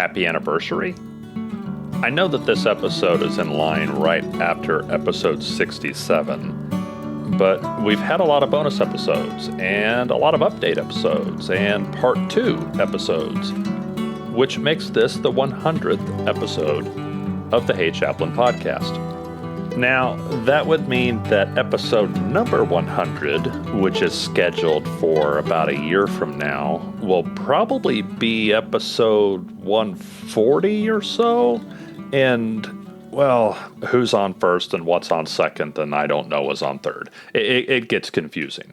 Happy anniversary? I know that this episode is in line right after episode 67, but we've had a lot of bonus episodes, and a lot of update episodes, and part 2 episodes, which makes this the 100th episode of the Hey Chaplain podcast. Now, that would mean that episode number 100, which is scheduled for about a year from now, will probably be episode 140 or so. And, well, who's on first and what's on second and I don't know is on third. It gets confusing.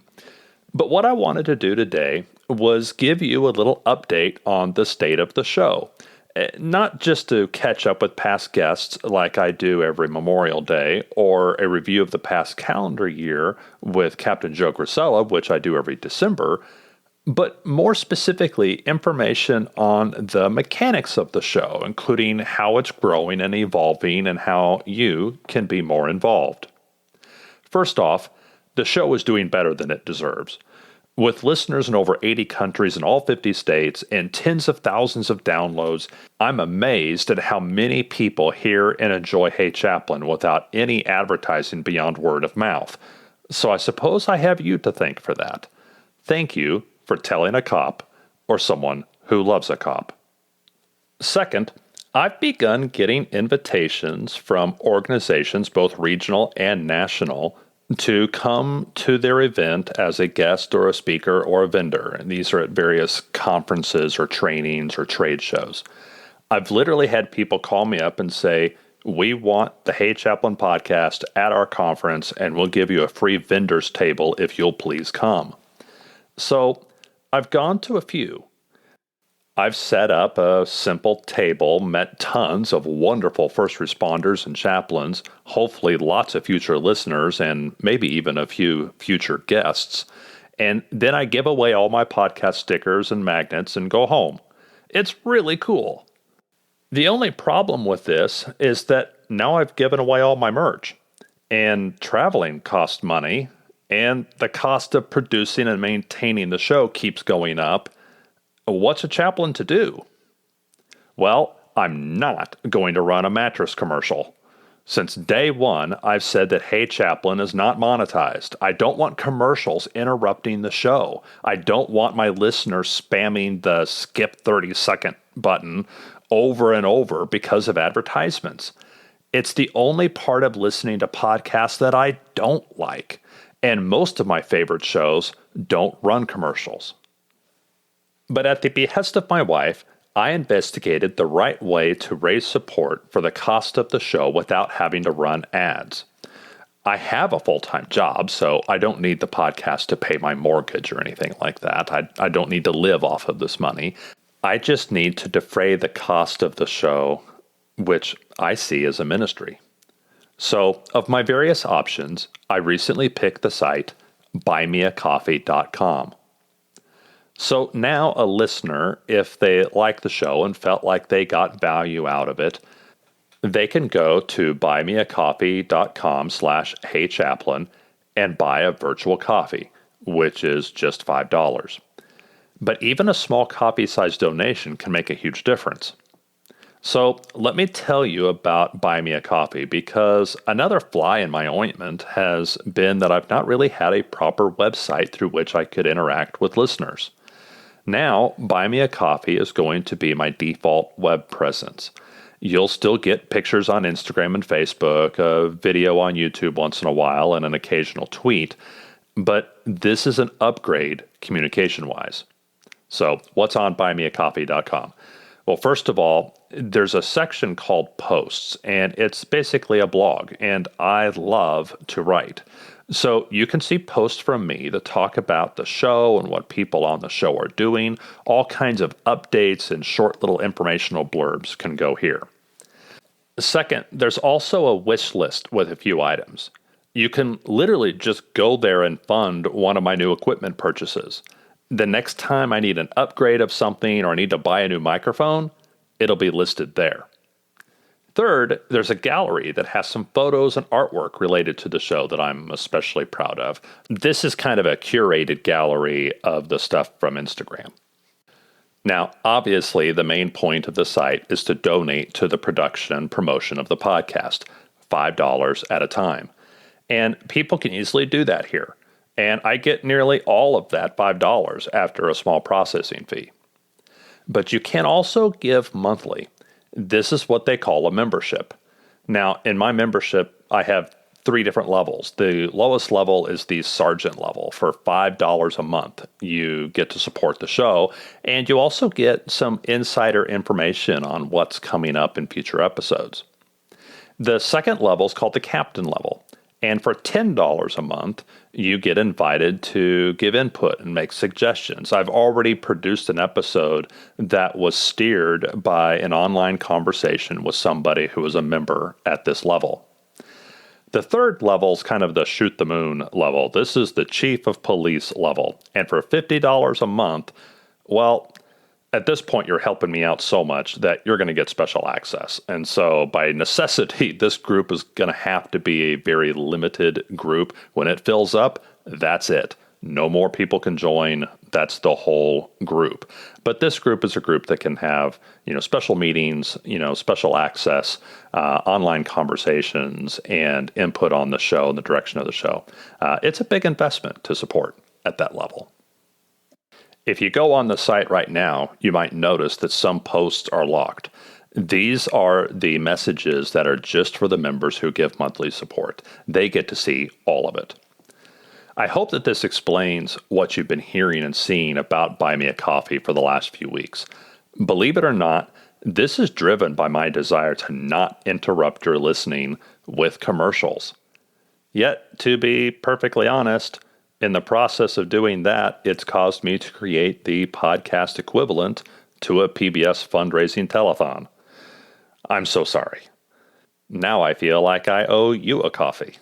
But what I wanted to do today was give you a little update on the state of the show. Not just to catch up with past guests like I do every Memorial Day, or a review of the past calendar year with Captain Joe Grisella, which I do every December, but more specifically, information on the mechanics of the show, including how it's growing and evolving and how you can be more involved. First off, the show is doing better than it deserves. With listeners in over 80 countries in all 50 states and tens of thousands of downloads, I'm amazed at how many people hear and enjoy Hey Chaplain without any advertising beyond word of mouth. So I suppose I have you to thank for that. Thank you for telling a cop or someone who loves a cop. Second, I've begun getting invitations from organizations, both regional and national, to come to their event as a guest or a speaker or a vendor. And these are at various conferences or trainings or trade shows. I've literally had people call me up and say, we want the Hey Chaplain podcast at our conference and we'll give you a free vendor's table if you'll please come. So I've gone to a few. I've set up a simple table, met tons of wonderful first responders and chaplains, hopefully lots of future listeners, and maybe even a few future guests. And then I give away all my podcast stickers and magnets and go home. It's really cool. The only problem with this is that now I've given away all my merch. And traveling costs money, and the cost of producing and maintaining the show keeps going up. What's a chaplain to do? Well, I'm not going to run a mattress commercial. Since day one, I've said that Hey Chaplain is not monetized. I don't want commercials interrupting the show. I don't want my listeners spamming the skip 30-second button over and over because of advertisements. It's the only part of listening to podcasts that I don't like. And most of my favorite shows don't run commercials. But at the behest of my wife, I investigated the right way to raise support for the cost of the show without having to run ads. I have a full-time job, so I don't need the podcast to pay my mortgage or anything like that. I don't need to live off of this money. I just need to defray the cost of the show, which I see as a ministry. So, of my various options, I recently picked the site buymeacoffee.com. So now a listener, if they like the show and felt like they got value out of it, they can go to buymeacoffee.com/HeyChaplain and buy a virtual coffee, which is just $5. But even a small coffee-sized donation can make a huge difference. So let me tell you about Buy Me a Coffee, because another fly in my ointment has been that I've not really had a proper website through which I could interact with listeners. Now, Buy Me a Coffee is going to be my default web presence. You'll still get pictures on Instagram and Facebook, a video on YouTube once in a while, and an occasional tweet, but this is an upgrade communication-wise. So, what's on buymeacoffee.com? Well, first of all, there's a section called Posts, and it's basically a blog, and I love to write. So you can see posts from me that talk about the show and what people on the show are doing. All kinds of updates and short little informational blurbs can go here. Second, there's also a wish list with a few items. You can literally just go there and fund one of my new equipment purchases. The next time I need an upgrade of something or I need to buy a new microphone, it'll be listed there. Third, there's a gallery that has some photos and artwork related to the show that I'm especially proud of. This is kind of a curated gallery of the stuff from Instagram. Now, obviously, the main point of the site is to donate to the production and promotion of the podcast, $5 at a time. And people can easily do that here. And I get nearly all of that $5 after a small processing fee. But you can also give monthly. This is what they call a membership. Now, in my membership, I have 3 different levels. The lowest level is the sergeant level. For $5 a month, you get to support the show, and you also get some insider information on what's coming up in future episodes. The second level is called the captain level. And for $10 a month, you get invited to give input and make suggestions. I've already produced an episode that was steered by an online conversation with somebody who was a member at this level. The third level is kind of the shoot the moon level. This is the chief of police level. And for $50 a month, well, at this point, you're helping me out so much that you're going to get special access. And so by necessity, this group is going to have to be a very limited group. When it fills up, that's it. No more people can join. That's the whole group. But this group is a group that can have, special meetings, special access, online conversations, and input on the show and the direction of the show. It's a big investment to support at that level. If you go on the site right now, you might notice that some posts are locked. These are the messages that are just for the members who give monthly support. They get to see all of it. I hope that this explains what you've been hearing and seeing about Buy Me a Coffee for the last few weeks. Believe it or not, this is driven by my desire to not interrupt your listening with commercials. Yet, to be perfectly honest, in the process of doing that, it's caused me to create the podcast equivalent to a PBS fundraising telethon. I'm so sorry. Now I feel like I owe you a coffee.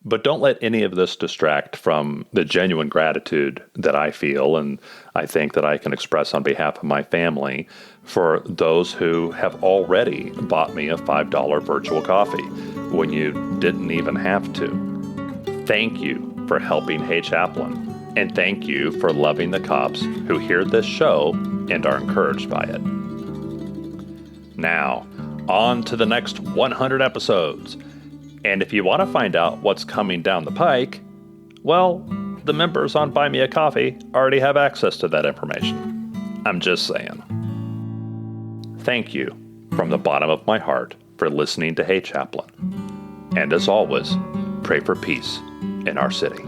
But don't let any of this distract from the genuine gratitude that I feel and I think that I can express on behalf of my family for those who have already bought me a $5 virtual coffee when you didn't even have to. Thank you for helping Hey Chaplain, and thank you for loving the cops who hear this show and are encouraged by it. Now, on to the next 100 episodes. And if you want to find out what's coming down the pike, well, the members on Buy Me a Coffee already have access to that information. I'm just saying. Thank you from the bottom of my heart for listening to Hey Chaplain. And as always, pray for peace in our city.